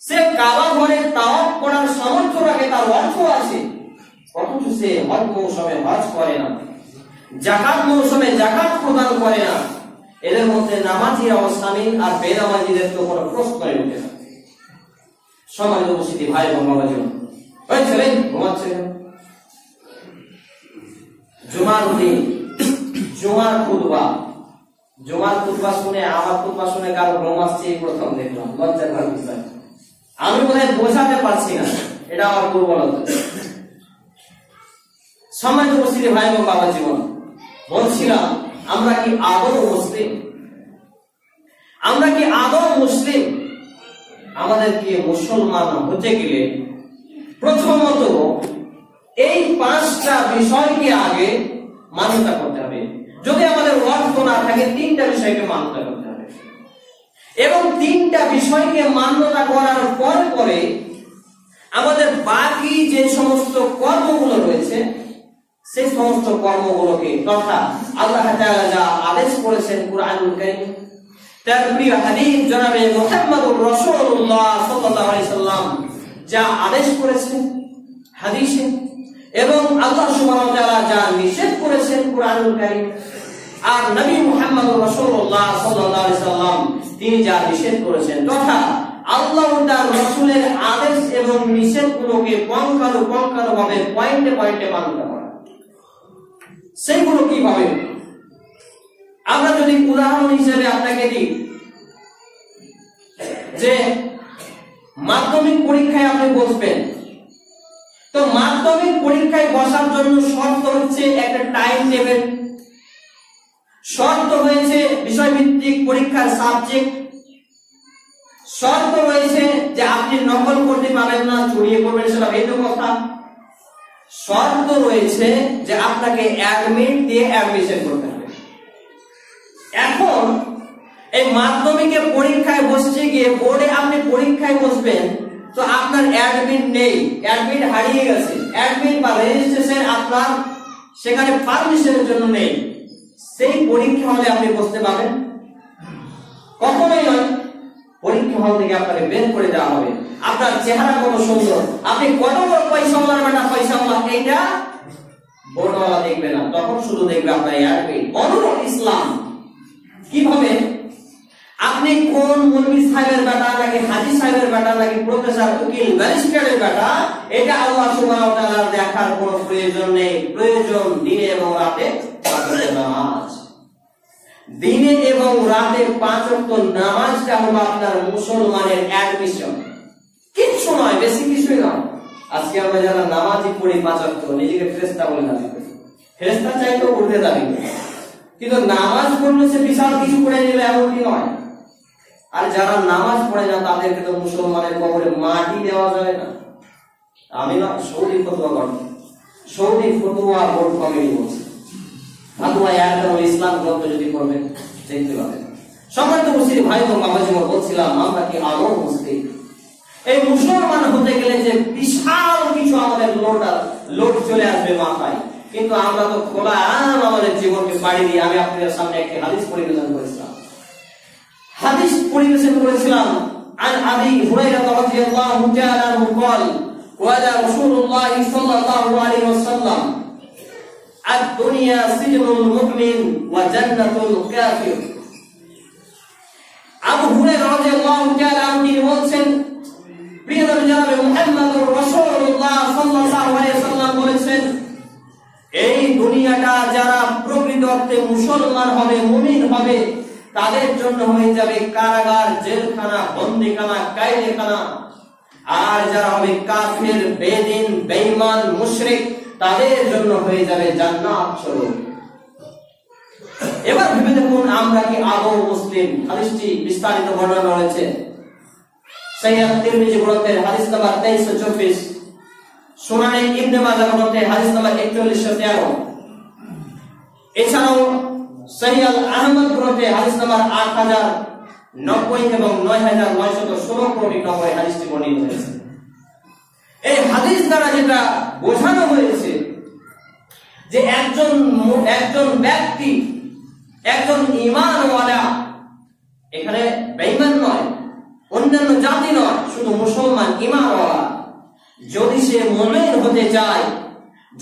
A: সে কাবা ঘরে তাওয়াফ করার সামর্থ্য রাখে, তার অর্থ আছে, অথচ সে হজ মৌসুমে হজ করে না, যাকাত মৌসুমে যাকাত প্রদান করে না। এদের মধ্যে নামাজি অবস্থানী আর বেনামাজিদের তো কোনো প্রশ্নই ওঠে না। সমাজ উপস্থিতি ভাই এবং বাবাজি, ওই ছেলে ঘুমাচ্ছে, জুমার দিন জুমার খুতবা শুনে, আমার খুতবা শুনে কারো ঘুম আসছে এই প্রথম দেখলাম, লজ্জার বিষয়। আমি বোধহয় বোঝাতে পারছি না, এটা আমার দুর্বলতা। সমাজ উপস্থিতি ভাই এবং বাবা জীবন, বলছিলাম আমরা কি আদৌ মুসলিম? আমাদেরকে মুসলমান হতে গেলে প্রথমত এই 5টা বিষয়কে আগে মান্যতা করতে হবে। যদি আমাদের অর্থ না থাকে, 3টা বিষয়কে মান্যতা করতে হবে, এবং 3টা বিষয়কে মান্যতা করার পরে আমাদের বাকি যে সমস্ত কর্মগুলো রয়েছে, সেই সমস্ত কর্মগুলোকে তথা আল্লাহ তাআলা যা আদেশ করেছেন কুরআনুল কারীম, তার প্রিয় হাবিব জনাবে মুহাম্মদুর রাসূলুল্লাহ সাল্লাল্লাহু আলাইহি সাল্লাম যা আদেশ করেছেন হাদিসে, এবং আল্লাহ সুবহানাহু ওয়া তাআলা যা নিষেধ করেছেন কুরআনুল কারীম, আর নবী মুহাম্মদুর রাসূলুল্লাহ সাল্লাল্লাহু আলাইহি সাল্লাম তিনি যা নিষেধ করেছেন, তথা আল্লাহ ও তার রাসূলের আদেশ এবং নিষেধগুলোকে পঙ্খানুপঙ্খানুভাবে পয়েন্টে পয়েন্টে পালন করা। সেইগুলো কিভাবে? আমরা যদি উদাহরণ হিসেবে আপনাকে দিই, যে মাধ্যমিক পরীক্ষায় আপনি বসবেন, তো মাধ্যমিক পরীক্ষায় বসার জন্য শর্ত হচ্ছে একটা টাইম টেবিল, শর্ত হয়েছে বিষয়ভিত্তিক পরীক্ষার সাবজেক্ট, শর্ত রয়েছে যে আপনি নকল করতে পারবেন না, চুরিয়ে করবেন সেটা ভিন্ন কথা, শর্ত রয়েছে যে আপনাকে অ্যাডমিট দিয়ে অ্যাডমিশন করতে হবে। এখন এই মাধ্যমিকে পরীক্ষায় বসতে গিয়ে বোর্ডে আপনি পরীক্ষায় বসবেন, তো আপনার অ্যাডমিট নেই, অ্যাডমিট হারিয়ে গেছে, অ্যাডমিট বা রেজিস্ট্রেশন আপনার সেখানে পারমিশনের জন্য নেই, সেই পরীক্ষা হলে আপনি বসতে পারবেন? কখনোই নয়। পরীক্ষা হল থেকে আপনাকে বের করে দেওয়া হবে। আপনার চেহারা কত সুন্দর, আপনি কত বড় পয়সাওয়ালার বেটা, পয়সাওয়ালা, এইটা বোর্ডওয়ালা দেখবে না, তখন শুধু দেখবে আপনার অ্যাডমিট। অনুরূপ ইসলাম কিভাবে আপনি কোন মৌলভী সাহেবের বেটা নাকি হাজী সাহেবের বেটা নাকি প্রফেসর উকিল ব্যারিস্টারের বেটা, এটা আল্লাহ সুবহানাহু ওয়া তাআলা দেখার কোনো প্রয়োজন নেই। প্রয়োজন দিনে এবং রাতে নামাজ। দিনে এবং রাতে 5 ওয়াক্ত নামাজটা হলো আপনার মুসলমানের অ্যাডমিশন, কিচ্ছু নয়, বেশি কিছুই নয়। আজকে আমরা যারা নামাজই পড়ি 5 ওয়াক্ত, নিজেকে ফেরেশতা বলে দাবি করি, ফেরেশতা চাইতো উঠে দাবি করি, কিন্তু নামাজ পড়লে সে বিশাল কিছু করে নিলে এমনটি নয়। আর যারা নামাজ পড়ে না তাদেরকে তো মুসলমানের কবরে মাটি দেওয়া যাবে না। আমি না, সৌদি ফতোয়া বোর্ড, সৌদি ফতোয়া বোর্ড কমিটি বলছে, ফাতোয়া ইয়াতুল ইসলাম গ্রন্থ যদি পড়বেন দেখতে পাবেন। সম্মানিত মুসলিম ভাই ও বাবাজি, বলছিলাম আমরা কি আদৌ মুসলিম? এই মুসলমান হতে গেলে যে বিশাল কিছু আমাদের লোড চলে আসবে মাথায়, কিন্তু আমরা তো খোলা আমাদের জীবনকে পাড়ি দিয়ে। আমি আপনাদের সামনে একটি হাদিস পরিবেশন করেছিলাম, عن أبي هريرة رضي الله تعالى عنه قال قال رسول الله صلى الله عليه وسلم الدنيا سجن المؤمن وجنة الكافر। আবু হুরায়রা রাদিয়াল্লাহু তাআলা আনহু বলেন, প্রিয় নবী জনাবে মুহাম্মদুর রাসূলুল্লাহ সাল্লাল্লাহু আলাইহি ওয়াসাল্লাম বলেছেন, এই দুনিয়াটা যারা প্রকৃত অর্থে মুসলমান হবে, মুমিন হবে, তাদের জন্য হয়ে যাবে কারাগার, জেলখানা, বন্দিখানা, কায়দেখানা। আর যারা হবে কাফির, বেদিন, বেঈমান, মুশরিক, তাদের জন্য হয়ে যাবে জান্নাত স্বরূপ। এবার ভেবে দেখুন আমরা কি আদৌ মুসলিম? হাদিসটি বিস্তারিত বর্ণনা রয়েছে সহিহ তিরমিজি গ্রন্থের হাদিস নাম্বার 2324, সুনানে ইবনে মাজাহ গ্রন্থের হাদিস নাম্বার 4113, এছাড়াও সহিহ আল আহমদ গ্রন্থে হাদিস নাম্বার 8090 এবং 9916 ক্রমিক নম্বরে হাদিসটি বর্ণিত হয়েছে। এই হাদিস দ্বারা যেটা বোঝানো হয়েছে যে একজন ব্যক্তি, একজন ঈমানওয়ালা, এখানে বেঈমান নয়, অন্যান্য জাতি নয়, শুধু মুসলমান ঈমানওয়ালা, যদি সে মুমিন হতে চায়,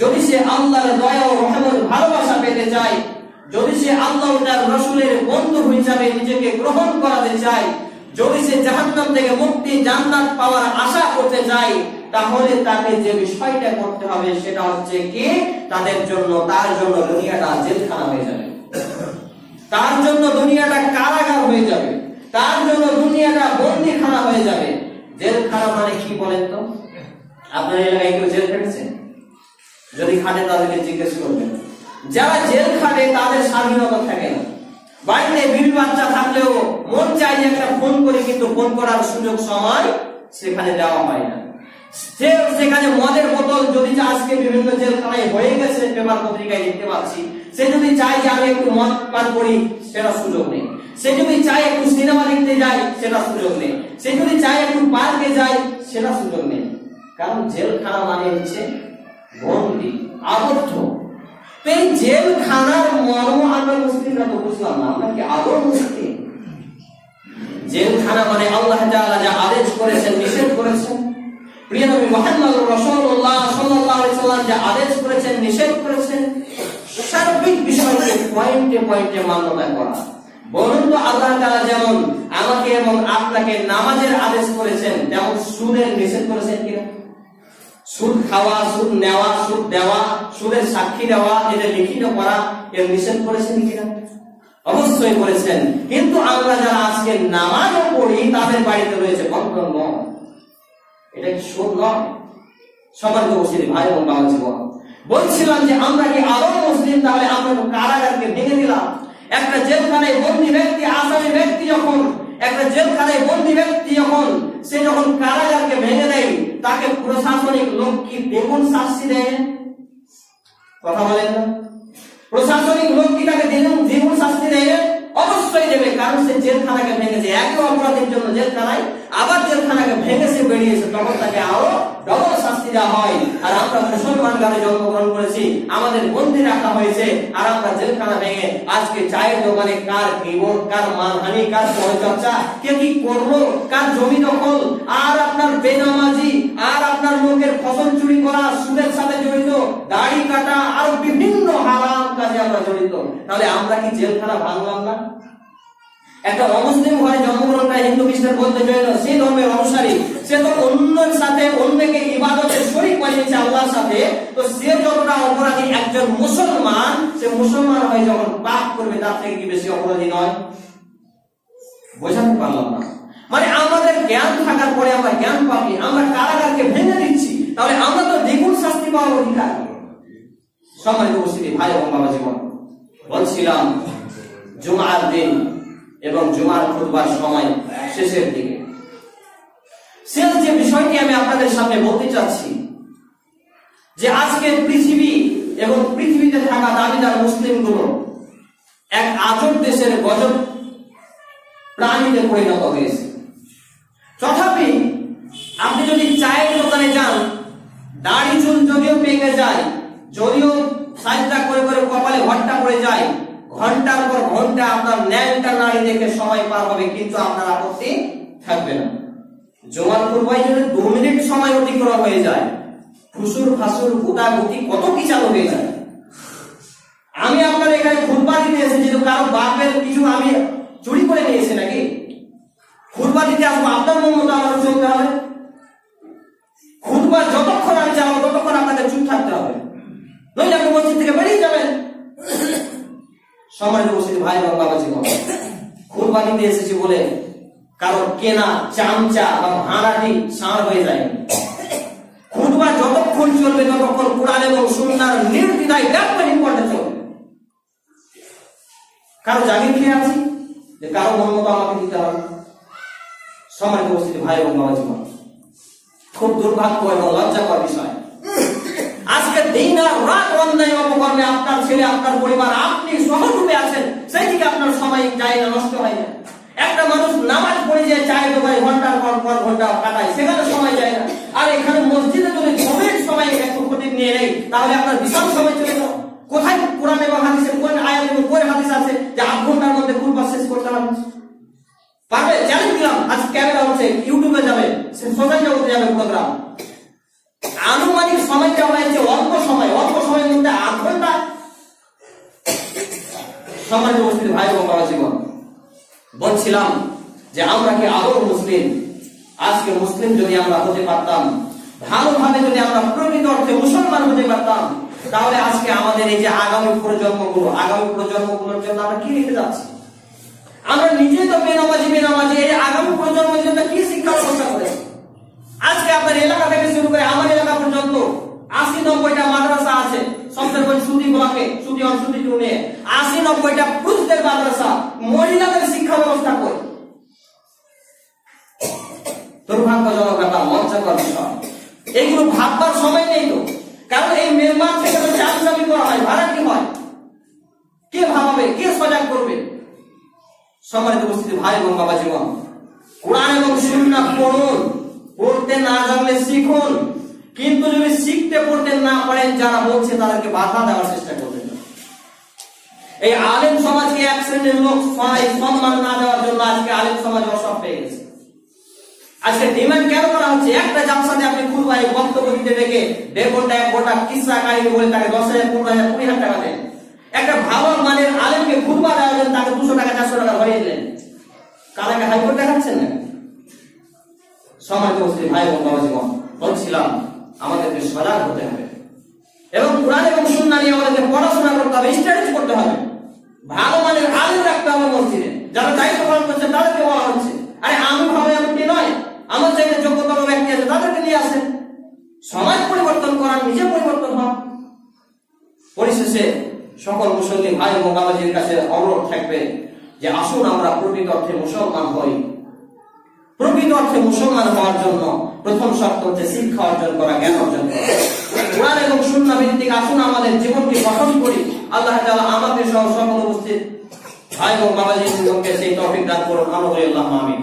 A: যদি সে আল্লাহর দয়া ও রহমত ভালোবাসা পেতে চায়, যদি সে আল্লাহ ও তার রাসূলের বন্ধু হিসেবে নিজেকে গ্রহণ করাতে চায়, যদি সে জাহান্নাম থেকে মুক্তি, জান্নাত পাওয়ার আশা করতে চায়, তাহলে তাকে যে বিষয়টা করতে হবে সেটা হচ্ছে কি, তার জন্য দুনিয়াটা জেলখানা হয়ে যাবে, তার জন্য দুনিয়াটা কারাগার হয়ে যাবে, তার জন্য দুনিয়াটা বন্দিখানা হয়ে যাবে। জেলখানা মানে কি বলেন তো? আপনার এলাকায় কেউ জেল খেটেছে? যদি খাটে তাদেরকে জিজ্ঞেস করবেন। যারা জেল খাটে তাদের স্বাধীনতা থাকে না। বাড়িতে বিবি বাচ্চা থাকলেও মন চাইলে একটা ফোন করে, কিন্তু ফোন করার সুযোগ সময় সেখানে দেওয়া হয় না। সেখানে মদের বোতল যদি আজকে বিভিন্ন জেলখানায় হয়ে গেছে, পেপার পত্রিকায় দেখতে পাচ্ছি, সে যদি চায় যে আমি একটু মদ পান করি, সেটা সুযোগ নেই। সে যদি চায় একটু সিনেমা দেখতে যায়, সেটা সুযোগ নেই। সে যদি চায় একটু পার্কে যায়, সেটা সুযোগ নেই। কারণ জেলখানা মানে হচ্ছে বন্দী, আবদ্ধ। তো এই জেলখানার মর্ম আমরা মুসলিমরা তো বুঝলাম না, আমরা কি আদৌ মুসলিম? জেলখানা মানে আল্লাহ তাআলা যা আদেশ করেছেন, নিষেধ করেছেন, প্রিয় নবী মুহাম্মদ রাসূলুল্লাহ সাল্লাল্লাহু আলাইহি সাল্লাম যা আদেশ করেছেন, নিষেধ করেছেন, সার্বিক বিষয়কে পয়েন্টে পয়েন্টে মান্যতা করা। বলুন তো আল্লাহ তাআলা যেমন আমাকে এবং আপনাকে নামাজের আদেশ করেছেন, তেমন সুদের নিষেধ করেছেন কিনা? সুদ খাওয়া, সুদ নেওয়া, সুদ দেওয়া, সুদের সাক্ষী দেওয়া, এটা লিখিত করা, এর নিষেধ করেছেন কিনা? অবশ্যই করেছেন। কিন্তু আমরা যারা আজকে নামাজও পড়ি তাদের বাড়িতে রয়েছে বন্ধন নয়, এটা কি সুদ নয়? সবার উপস্থিতি ভাই এবং বাবা জীবন, বলছিলাম যে আমরা কি আরো মুসলিম? তাহলে আমরা কারাগারকে ভেঙে দিলাম। একটা জেলখানায় বন্দী ব্যক্তি, আসামি ব্যক্তি যখন, একটা জেলখানায় বন্দী ব্যক্তি যখন সে যখন কারাগারকে ভেঙে দেয়, তাকে প্রশাসনিক লোক কি দ্বিগুণ শাস্তি দেয়? কথা বলেন না? প্রশাসনিক লোক কি তাকে দ্বিগুণ শাস্তি দেয়? অবশ্যই দেবে, কারণ সে জেলখানাকে ভেঙেছে। একই অপরাধের জন্য জেলখানায়, আবার জেলখানাকে ভেঙেছে বেরিয়েছে, তখন তাকে আরো ডবল শাস্তি দেওয়া হয়। আর আমরা মুসলমান ঘরে জন্মগ্রহণ করেছি, আমাদের বন্দী রাখা হয়েছে, আর আমরা জেলখানা ভেঙে আজকে চায়ের দোকানে কার গীবত, কার মানহানি, কার পরিচর্যা, কে কি করলো, কার জমি দখল, আর আপনার বেনামাজি, আর আপনার লোকের ফসল চুরি করা, সুদের সাথে জড়িত, দাড়ি কাটা, আর বিভিন্ন হারাম কাজে আমরা জড়িত। তাহলে আমরা কি জেলখানা ভাঙলাম না? একটা অমুসলিম ঘরে জন্মগ্রহণকারী হিন্দু খ্রিস্টান বলতে চাইল, সেই ধর্মের অনুসারী, সে তো অন্যের সাথে অন্যকে ইবাদতে শরীক বানিয়েছে আল্লাহর সাথে, তো সে যতটা অপরাধী একজন মুসলমান, সে মুসলমান হয়ে যখন পাপ করবে তার থেকে কি বেশি অপরাধী নয়? বোঝাতে পারলাম না? মানে আমাদের জ্ঞান থাকার পরে আমরা জ্ঞান পাবি, আমরা কারাগারকে ভেঙে দিচ্ছি, তাহলে আমরা তো দ্বিগুণ শাস্তি পাওয়ার অধিকার। সম্মানিত উপস্থিতি ভাই এবং বাবা জীবন, বলছিলাম জুমার দিন এবং জুমার খুতবার সময় শেষের দিকে শেষ যে বিষয়টি আমি আপনাদের সামনে বলতে চাচ্ছি, যে আজকে পৃথিবী এবং পৃথিবীতে থাকা দাবিদার মুসলিমগুলো এক আজব দেশের গজব প্রাণীতে পরিণত হয়েছে। তথাপি আপনি যদি চায়ের দোকানে যান, দাড়ি চুল যদিও পেকে যায়, যদিও সাজদা করে করে কপালে ঘন্টা পড়ে যায়, ঘন্টার পর ঘন্টা আপনার ন্যাংটা নাড়ি দেখে সময় পার হবে, কিন্তু আপনার আপত্তি থাকবে না। জুমার খুতবায় যদি 2 মিনিট সময় অতিক্রম হয়ে যায়, ফুসুর ফাসুর গুতাগুতি কত কি চালু হয়ে যায়। আমি আপনার এখানে খুতবা দিতে এসেছি, তো কারো বাপের কিছু আমি চুরি করে নিয়েছি নাকি? খুতবা দিতে আসবো, আপনার মন মতো আমাকে চলতে হবে। খুতবা যতক্ষণ আমি চালাবো ততক্ষণ আপনাদের চুপ থাকতে হবে, নইলে আপনি মসজিদ থেকে বেরিয়ে যাবেন। সম্মানিত উপস্থিতি ভাই এবং বাবা জীবন, খুতবা দিতে এসেছি বলে কারো কেনা চামচা বা ভাড়াটি ষাঁড় হয়ে যায়। খুতবা যতক্ষণ চলবে ততক্ষণ কোরআন এবং সুন্নাহর নির্দ্বিধায় ব্যাপকহীন করতে চলবে। কারো জামিন খেয়ে আছি যে কারো মন মতো আমাকে দিতে হবে। সম্মানিত উপস্থিতি ভাই এবং বাবা জীবন, খুব দুর্ভাগ্য এবং লজ্জাকর বিষয়, আজকে দিন আর রাত অন্যায় অপকর্মে আপনার ছেলে, আপনার পরিবার, আপনি সহডুবে আছেন, সেই দিকে আপনার সময় যায় না, নষ্ট হয় না। একটা মানুষ নামাজ পড়ে যায় চায়ের দোকানে ঘন্টার পর ঘন্টা কাটায়, সেখানে সময় যায় না। আর এখানে মসজিদে যদি 2 মিনিট সময় একটু খতিব নিয়ে নেই, তাহলে আপনার বিশাল সময় চলে যাবে। কোথায় কোরআন এবং হাদিসের কোন আয়াত এবং কোন হাদিস আছে যে 8 ঘন্টার মধ্যে খুতবা শেষ করতে হবে? পারবে? চ্যালেঞ্জ দিলাম, আজ ক্যামেরা হচ্ছে, ইউটিউবে যাবে, সোশ্যাল জগতে যাবে প্রোগ্রাম। আনুমানিক সময় দেওয়া হয়েছে অল্প সময়ের মধ্যে 8 ঘন্টা। সম্মানিত উপস্থিতি ভাই এবং বাবা জীবন, বলছিলাম যে আমরা কি আদৌ মুসলিম? আজকে মুসলিম যদি আমরা হতে পারতাম, ভালোভাবে যদি আমরা প্রকৃত অর্থে মুসলমান হতে পারতাম, তাহলে আজকে আমাদের এই যে আগামী প্রজন্মগুলোর জন্য আমরা কি রেখে যাচ্ছি? আমরা নিজেই তো বেনামাজি, এই আগামী প্রজন্মের জন্য কি শিক্ষা ব্যবস্থা করেছি? আজকে আপনার এলাকা থেকে শুরু করে আমার এলাকা পর্যন্ত 80-90টা মাদ্রাসা আছে, সবচেয়ে সুদি ব্লকে, সুদি অংশুদি টুনে 80-90টা পুরুষদের মাদ্রাসা, মহিলাদের শিক্ষা ব্যবস্থা করে। দুর্ভাগ্যজনক একটা লজ্জাকর বিষয়, এইগুলো ভাববার সময় নেই তো। কারণ এই মেম্বার থেকে তো চাকরি করা হয়, ভাড়া কি হয়, কে ভাবাবে, কে সজাগ করবে? সম্মানিত উপস্থিতি ভাই এবং বাবা জীবন, কোরআন এবং সুন্নাহ পড়ুন, পড়তে না জানলে শিখুন, কিন্তু যদি শিখতে পড়তে না পারেন, যারা বলছে তাদেরকে বাধা দেওয়ার চেষ্টা করবেন। এই আলেম সমাজকে এক শ্রেণীর লোক সম্মান না দেওয়ার জন্য আজকে আলেম সমাজ অসব পেয়ে গেছে। আজকে ডিমান্ড কেন করা হচ্ছে? একটা জালসাতে আপনি খুলবাই বক্তব্য দিতে ডেকে 1.5 ঘন্টা 1 ঘন্টা কিসসা কাহিনী বলে তাকে 10,000 15,000 20,000 টাকা দেন। একটা ভালো মানের আলেমকে খুলবা দেওয়ার জন্য তাকে 200 টাকা 400 টাকা ধরিয়ে দিলেন। কালাকে হাইকোর্ট দেখাচ্ছেন না? সমাজ মুসলিম ভাই বোন বাবাজীগণ, বলছিলাম আমাদেরকে সজাগ হতে হবে এবং কোরআন এবং সুন্নাহ নিয়ে আমাদেরকে পড়াশোনা করতে হবে, স্টাডি করতে হবে, ভালো মানের আলেম রাখতে হবে মসজিদে। যারা দায়িত্ব পালন করছে তাদেরকে বলা হচ্ছে, আরে আমি ভালো এমনটি নয়, আমার চাইতে যোগ্যতম ব্যক্তি আছে তাদেরকে নিয়ে আসেন। সমাজ পরিবর্তন করার নিজে পরিবর্তন হন। পরিশেষে সকল মুসলিম ভাই এবং বাবাজির কাছে অনুরোধ থাকবে যে আসুন আমরা প্রকৃত অর্থে মুসলমান হই। প্রকৃত অর্থে মুসলমান হওয়ার জন্য প্রথম শর্ত হচ্ছে শিক্ষা অর্জন করা, জ্ঞান অর্জন করা। কোরআন এবং সুন্নাহ ভিত্তিক আসুন আমাদের জীবনকে গঠন করি। আল্লাহ তাআলা আমাদের সহ সকল উপস্থিত ভাই এবং বাবাজিকে সেই তৌফিক দান করুন। আমরা বলি আল্লাহুম্মা আমিন।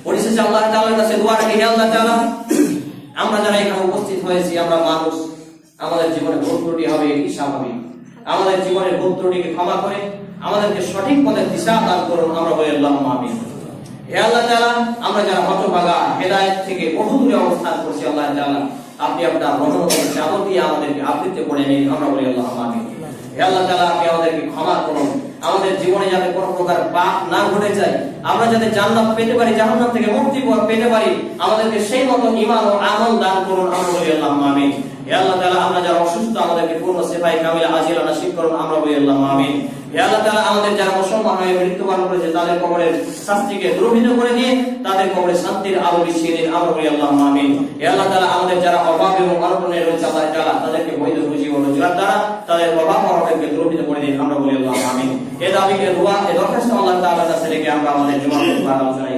A: পরিশেষে আল্লাহ তাআলার কাছে দোয়া করি, হে আল্লাহ তাআলা, আমরা যারা এখানে উপস্থিত হয়েছি আমরা মানুষ, আমাদের জীবনে ভুল ত্রুটি হবে, এটি স্বাভাবিক। আমাদের জীবনের ভুল ত্রুটিকে ক্ষমা করে আমাদেরকে সঠিক পথে দিশা দান করুন। আমরা বলি আল্লাহুম্মা আমিন। হে আল্লাহ তাআলা, আমরা যারা হতভাগা হেদায়েত থেকে বহু দূরে অবস্থান করছি, আল্লাহ তাআলা আপনি আপনার রহমতের চাদর দিয়ে আমাদেরকে আবৃত করে নিন। আমরা বলি আল্লাহুম্মা আমিন। হে আল্লাহ তাআলা, আপনি আমাদেরকে ক্ষমা করুন। আমাদের জীবনে যাতে কোনো প্রকার পাপ না ঘটে যায়, আমরা যাতে জান্নাত পেতে পারি, জাহান্নাম থেকে মুক্তি পেতে পারি, আমাদেরকে সেই মতো ঈমান ও আমল দান করুন। আমরা বলি আল্লাহুম্মা আমিন। হে আল্লাহ তাআলা, আমরা যারা অসুস্থ আমাদেরকে পূর্ণ শিফায়ে কামিলা আজিলা নসিব করুন। আমরা বলি আল্লাহুম্মা আমিন। হে আল্লাহ তাআলা, আমাদের যারা মুসলমান হয়ে মৃত্যুবরণ করেছে তাদের কবরের শাস্তিকে দূরীভূত করে দিয়ে তাদের কবরে শান্তির আলো বিছিয়ে দিন। আমরা বলি আল্লাহুম্মা আমিন। হে আল্লাহ তাআলা, আমাদের যারা অভাব এবং অনটনে রয়েছে আল্লাহ তাআলা তাদেরকে বৈধ রুজি ও রোজগার দ্বারা তাদের অভাব অনটনকে দূরীভূত করে দিন। আমরা বলি আল্লাহুম্মা আমিন। এ দাবিকে দোয়া, এ দরখাস্ত আল্লাহ তাআলার কাছে রেখে আমরা আমাদের জীবনের আলোচনা